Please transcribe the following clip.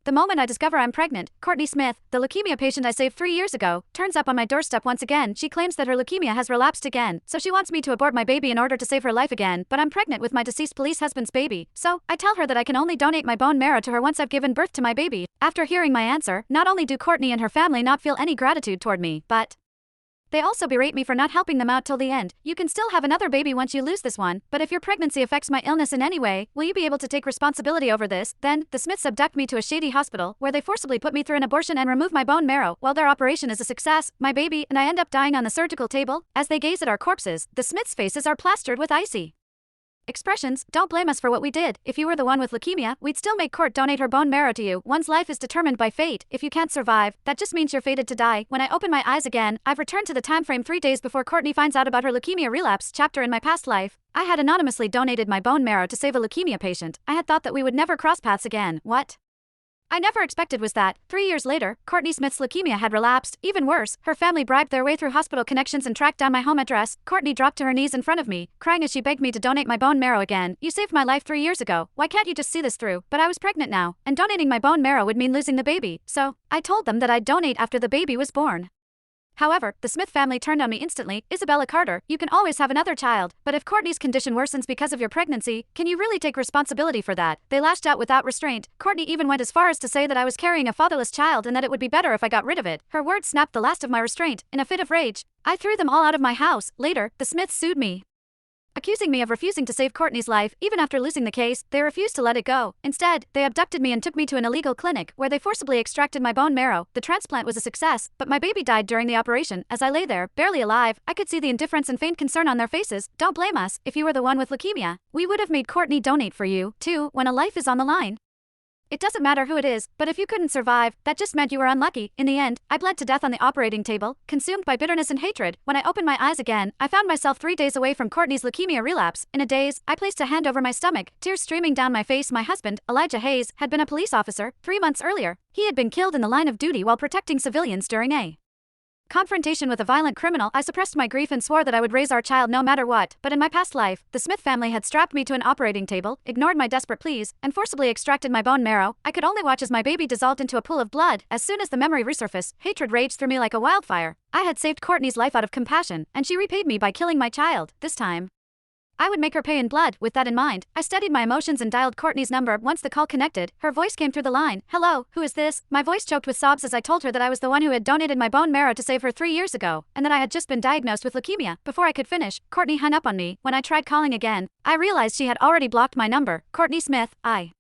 The moment I discover I'm pregnant, Courtney Smith, the leukemia patient I saved 3 years ago, turns up on my doorstep once again. She claims that her leukemia has relapsed again, so she wants me to abort my baby in order to save her life again, but I'm pregnant with my deceased police husband's baby, so I tell her that I can only donate my bone marrow to her once I've given birth to my baby. After hearing my answer, not only do Courtney and her family not feel any gratitude toward me, but they also berate me for not helping them out till the end. You can still have another baby once you lose this one, but if your pregnancy affects my illness in any way, will you be able to take responsibility over this? Then, the Smiths abduct me to a shady hospital, where they forcibly put me through an abortion and remove my bone marrow. While their operation is a success, my baby and I end up dying on the surgical table. As they gaze at our corpses, the Smiths' faces are plastered with icy expressions. Don't blame us for what we did. If you were the one with leukemia, we'd still make Court donate her bone marrow to you. One's life is determined by fate. If you can't survive, that just means you're fated to die. When I open my eyes again, I've returned to the time frame 3 days before Courtney finds out about her leukemia relapse. Chapter in my past life. I had anonymously donated my bone marrow to save a leukemia patient. I had thought that we would never cross paths again. What I never expected was that, 3 years later, Courtney Smith's leukemia had relapsed. Even worse, her family bribed their way through hospital connections and tracked down my home address. Courtney dropped to her knees in front of me, crying as she begged me to donate my bone marrow again. You saved my life 3 years ago. Why can't you just see this through? But I was pregnant now, and donating my bone marrow would mean losing the baby. So, I told them that I'd donate after the baby was born. However, the Smith family turned on me instantly. Isabella Carter, you can always have another child, but if Courtney's condition worsens because of your pregnancy, can you really take responsibility for that? They lashed out without restraint. Courtney even went as far as to say that I was carrying a fatherless child and that it would be better if I got rid of it. Her words snapped the last of my restraint. In a fit of rage, I threw them all out of my house. Later, the Smiths sued me, accusing me of refusing to save Courtney's life. Even after losing the case, they refused to let it go. Instead, they abducted me and took me to an illegal clinic, where they forcibly extracted my bone marrow. The transplant was a success, but my baby died during the operation. As I lay there, barely alive, I could see the indifference and faint concern on their faces. Don't blame us. If you were the one with leukemia, we would have made Courtney donate for you, too, when a life is on the line. It doesn't matter who it is, but if you couldn't survive, that just meant you were unlucky. In the end, I bled to death on the operating table, consumed by bitterness and hatred. When I opened my eyes again, I found myself 3 days away from Courtney's leukemia relapse. In a daze, I placed a hand over my stomach, tears streaming down my face. My husband, Elijah Hayes, had been a police officer. 3 months earlier, he had been killed in the line of duty while protecting civilians during a confrontation with a violent criminal. I suppressed my grief and swore that I would raise our child no matter what. But in my past life, the Smith family had strapped me to an operating table, ignored my desperate pleas, and forcibly extracted my bone marrow. I could only watch as my baby dissolved into a pool of blood. As soon as the memory resurfaced, hatred raged through me like a wildfire. I had saved Courtney's life out of compassion, and she repaid me by killing my child. This time, I would make her pay in blood. With that in mind, I steadied my emotions and dialed Courtney's number. Once the call connected, her voice came through the line. Hello, who is this? My voice choked with sobs as I told her that I was the one who had donated my bone marrow to save her 3 years ago, and that I had just been diagnosed with leukemia. Before I could finish, Courtney hung up on me. When I tried calling again, I realized she had already blocked my number. Courtney Smith, I